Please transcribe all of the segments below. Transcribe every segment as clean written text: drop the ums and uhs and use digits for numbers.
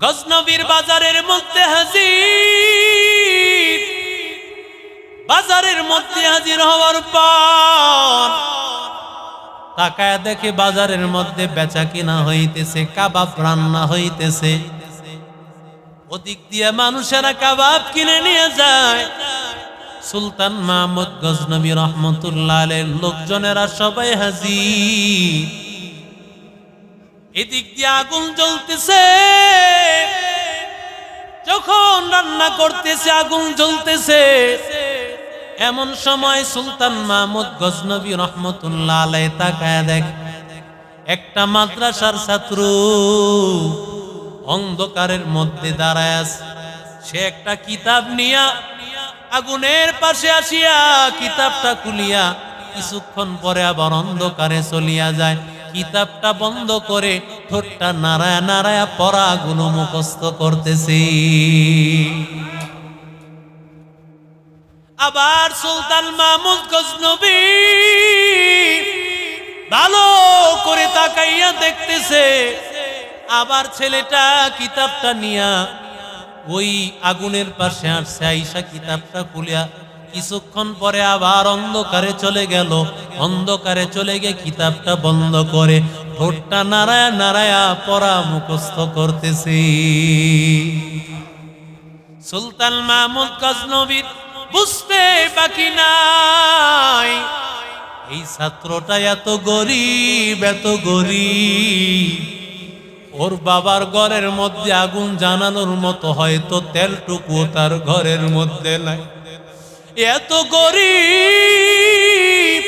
গজনবীর বাজারের মধ্যে হাজির। বাজারের মধ্যে হাজির হওয়ার পর তাকায় দেখে বাজারের মধ্যে বেচা কিনা হইতেছে, কাবাব রান্না হইতেছে। ওদিক দিয়ে মানুষেরা কাবাব কিনে নিয়ে যায়। সুলতান মাহমুদ গজনবী রহমতুল্লাহ আলাইহির লোকজনেরা সবাই হাজির। এদিক দিয়ে আগুন জ্বলতেছে, যখন রান্না করতেছে আগুন জ্বলতেছে, এমন সময় সুলতান মাহমুদ গজনবী রহমতুল্লাহ আলাইহি তাকায় দেখ একটা মাদ্রাসার ছাত্র অন্ধকারের মধ্যে দাঁড়ায় আছে। সে একটা কিতাব নিয়া আগুনের পাশে আসিয়া কিতাবটা খুলিয়া কিছুক্ষণ পরে আবার অন্ধকারে চলিয়া যায়। কিতাবটা বন্ধ করে ঠোঁটটা নাড়ায়া নাড়ায়া পড়াগুলো মুখস্থ করতেছে। আবার সুলতান মাহমুদ গজনবী ভালো করে তাকাইয়া দেখতেছে, আবার ছেলেটা কিতাবটা নিয়া ওই আগুনের পাশে আসছে, আইসা কিতাবটা খুলিয়া কিছুক্ষণ পরে আবার অন্ধকারে চলে গেল। অন্ধকারে চলে গিয়ে কিতাবটা বন্ধ করে ঠোঁটটা নাড়ায়া নাড়ায়া পড়া মুখস্থ করতেছে। সুলতান মাহমুদ গজনবীর বুঝতে বাকি নাই, এই ছাত্রটা এত গরিব, এত গরিব। ওর বাবার ঘরের মধ্যে আগুন জানানোর মতো হয়তো তেলটুকু তার ঘরের মধ্যে নাই। এত গরিব,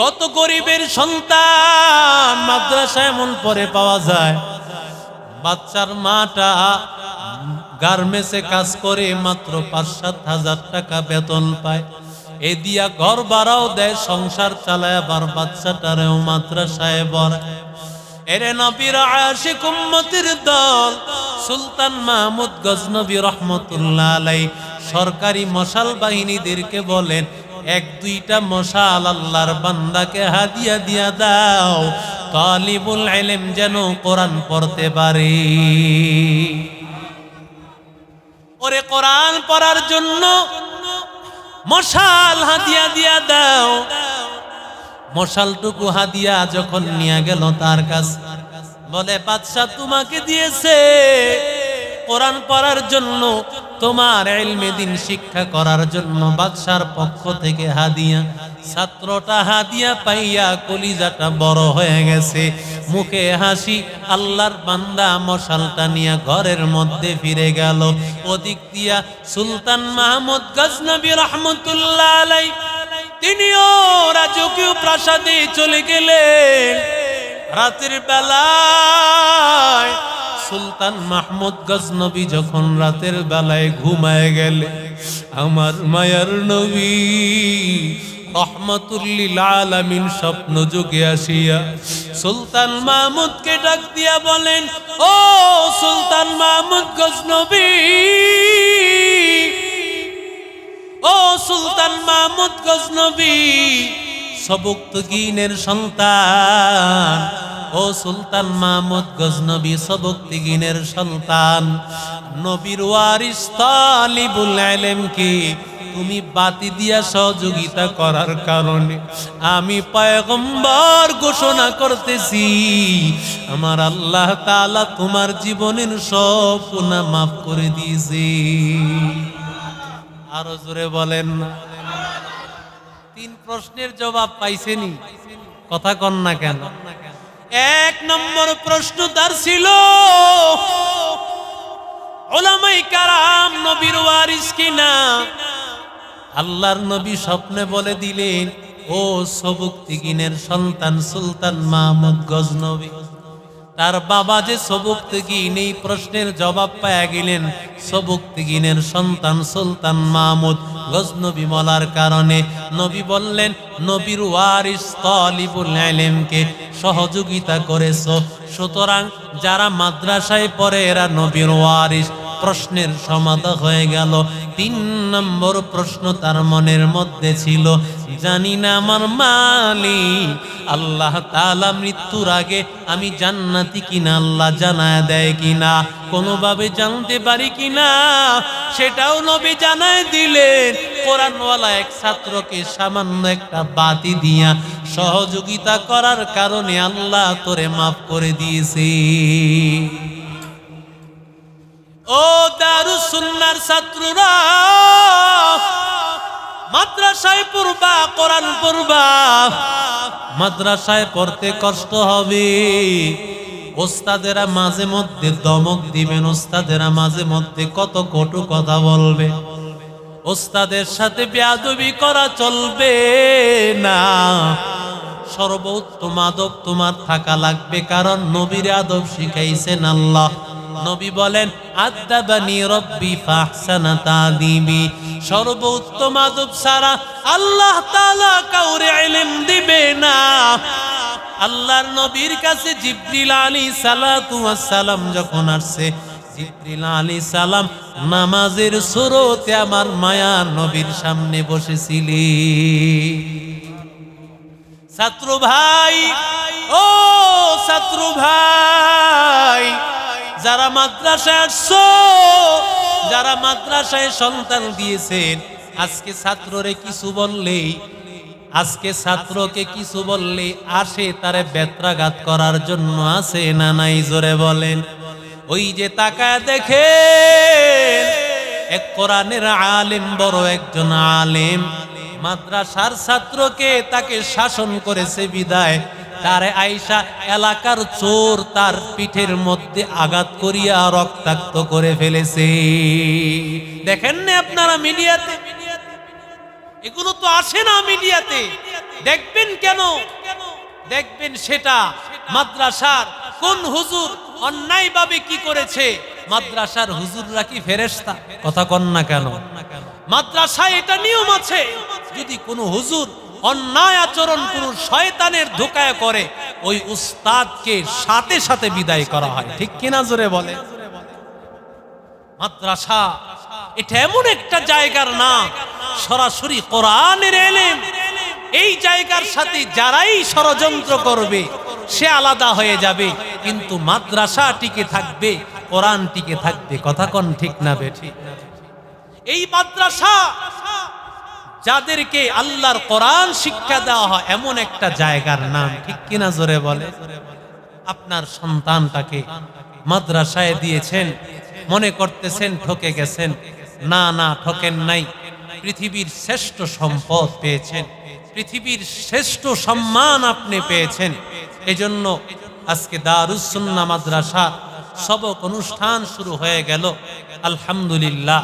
কত গরিবের সন্তান মাদ্রাসা এমন পরে পাওয়া যায়। বাচ্চার মাটা গার্মেন্টসে কাজ করে মাত্র ৫-৭ হাজার টাকা বেতন পায়। এ দিয়া ঘর ভাড়াও দেয়, সংসার চালায়, আবার বাচ্চাটারেও মাদ্রাসায় পড়ায়। এরে নবীর আশিক উম্মতের দল সুলতান মাহমুদ গজনবী রহমতুল্লাহ আলাইহি সরকারি মশাল বাহিনীদেরকে বলেন, ১-২টা মশাল আল্লাহর বান্দাকে হাদিয়া দিয়া দাও, তালিবুল ইলম যেন কোরআন পড়তে পারে। ওরে কোরআন পড়ার জন্য মশাল হাদিয়া দিয়া দাও। মশালটুকু হাদিয়া যখন নিয়ে গেল তার কাছে, বলে বাদশা তোমাকে দিয়েছে কোরআন পড়ার জন্য, তোমার ইলমে দিন শিক্ষা করার জন্য বাদশার পক্ষ থেকে হাদিয়া। ছাত্রটা হাদিয়া পাইয়া কলিজাটা বড় হয়ে গেছে, মুখে হাসি। আল্লাহর বান্দা মশালটা নিয়ে ঘরের মধ্যে ফিরে গেল। ওদিক দিয়া সুলতান মাহমুদ গজনবী রহমতুল্লাহ আলাইহি তিনিও রাজকীয় প্রাসাদে চলে গেলেন। রাতের বেলায় সুলতান মাহমুদ গজনবী যখন রাতের বেলায় ঘুমায় গেলে, আমার মায়ার নবী রহমাতুল লিল আলামিন স্বপ্ন যোগে আসিয়া সুলতান মাহমুদকে ডাক দিয়া বলেন, ও সুলতান মাহমুদ গজনবী, ও সুলতান মাহমুদ গজনবী, সবুক্তগীনের সন্তান, ও সুলতান মাহমুদ গজনবী সবুক্তগীনের সন্তান, নবীর ওয়ারিস তালিবুল ইলমকে তুমি বাতি দিয়া সহযোগিতা করার কারণে আমি পয়গম্বর ঘোষণা করতেছি, আমার আল্লাহ তাআলা তোমার জীবনের সব গুনাহ মাফ করে দিয়েছে। আরো জোরে বলেন না। ৩ প্রশ্নের জবাব পাইছেনি, কথা কন না কেন? ১ নম্বর প্রশ্ন তার ছিল, উলামায়ে কেরাম নবীর ওয়ারিস কিনা? আল্লাহর নবী স্বপ্নে বলে দিলেন, ও সবুক্তগীনের সন্তান সুলতান মাহমুদ গজনবী, তার বাবা যে সবুক্তগীন, এই প্রশ্নের জবাব পায়া গেলেন। সবুক্তগীনের সন্তান সুলতান মাহমুদ গজনবী বলার কারণে নবী বললেন, নবীর ওয়ারিস তালিবুল ইলমকে সহযোগিতা করেছো, সুতরাং যারা মাদ্রাসায় পড়ে এরা নবীর ওয়ারিস। প্রশ্নের সমাধান হয়ে গেল। 3 নম্বর প্রশ্ন তার মনের মধ্যে ছিল, জানি না আমার মালিক আল্লাহ তাআলা মৃত্যুর আগে আমি জান্নাতি কিনা আল্লাহ জানায় দেয় কিনা, কোনোভাবে জানতে পারি কিনা, সেটাও নবী জানায় দিলেন। কোরআনওয়ালা এক ছাত্রকে সামান্য একটা বাতি দিয়া সহযোগিতা করার কারণে আল্লাহ তোরে মাফ করে দিয়েছে। ও দারুস সুন্নাহর ছাত্ররা, মাদ্রাসায় পড়বা, কোরআন পড়বা, মাদ্রাসায় পড়তে কষ্ট হবে। ওস্তাদেরা মাঝে মধ্যে ধমক দিবেন, ওস্তাদেরা মাঝে মধ্যে কত কটু কথা বলবে, ওস্তাদের সাথে বেয়াদবি করা চলবে না। সর্বোত্তম আদব তোমার থাকা লাগবে, কারণ নবীর আদব শিখাইছেন আল্লাহ। নবী বলেন, আদাবানি রব্বি ফাহসানা তাদিবি। সর্বোত্তম আদব ছাড়া আল্লাহ তাআলা কাউরে ইলম দিবে না। আল্লাহর নবীর কাছে জিবরিল আলাইহিস সালাতু ওয়াস সালাম যখন আসছে, জিবরিল আলাইহিস সালাম নামাজের সুরতে আমার মায়ার নবীর সামনে বসেছিলেন। ছাত্র ভাই, ও ছাত্র ভাই, যারা মাদ্রাসায় আসছো, যারা মাদ্রাসায় সন্তান দিয়েছেন, আজকে ছাত্ররে কিছু বললেই, আজকে ছাত্রকে কিছু বললে আসে তারে বেত্রাঘাত করার জন্য, আসে না নাই? জোরে বলেন। ওই যে তাকায় দেখেন, এক কোরআনের আলেম, বড় একজন আলেম, মাদ্রাসার ছাত্রকে তাকে শাসন করেছে বিদায় তারে আয়েশা এলাকার চোর তার পিঠের মধ্যে আঘাত করিয়া রক্তাক্ত করে ফেলেছে। দেখেন না আপনারা মিডিয়াতে? এগুলো তো আসে না মিডিয়াতে, দেখবেন কেন? দেখবেন সেটা মাদ্রাসার কোন হুজুর অন্যায়ভাবে কি করেছে। মাদ্রাসার হুজুররা কি ফেরেশতা? কথা কন না কেন? মাদ্রাসায় এটা নিয়ম আছে, যদি কোনো হুজুর অন্যায় আচরণ কোন শয়তানের ধোঁকায় করে, ওই উস্তাদকে সাথে সাথে বিদায় করা হয়। ঠিক কিনা? জোরে বলে। মাদ্রাসা এটা এমন একটা জায়গার নাম, সরাসরি কোরআনের ইলম। এই জায়গার সাথে যারাই ষড়যন্ত্র করবে সে আলাদা হয়ে যাবে, কিন্তু মাদ্রাসা টিকে থাকবে, কোরআন টিকে থাকবে। কথা কোন ঠিক না বেঠিক? এই মাদ্রাসা যাদেরকে আল্লাহর কোরআন শিক্ষা দেওয়া হয়, এমন একটা জায়গার নাম। ঠিক কিনা? জোরে বলে। আপনার সন্তানটাকে মাদ্রাসায় দিয়েছেন, মনে করতেছেন ঠকে গেছেন। না না, ঠকেন নাই। পৃথিবীর শ্রেষ্ঠ সম্পদ পেয়েছেন, পৃথিবীর শ্রেষ্ঠ সম্মান আপনি পেয়েছেন। এজন্য আজকে দারুস সুন্নাহ মাদ্রাসা সবক অনুষ্ঠান শুরু হয়ে গেল। আলহামদুলিল্লাহ।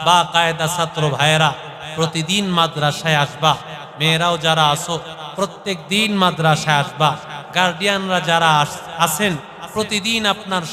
বা কায়দা ছাত্র ভাইয়েরা প্রতিদিন মাদ্রাসায় আসবা, মেয়েরাও যারা আসো প্রত্যেক দিন মাদ্রাসায় আসবা, গার্ডিয়ানরা যারা আছেন প্রতিদিন আপনার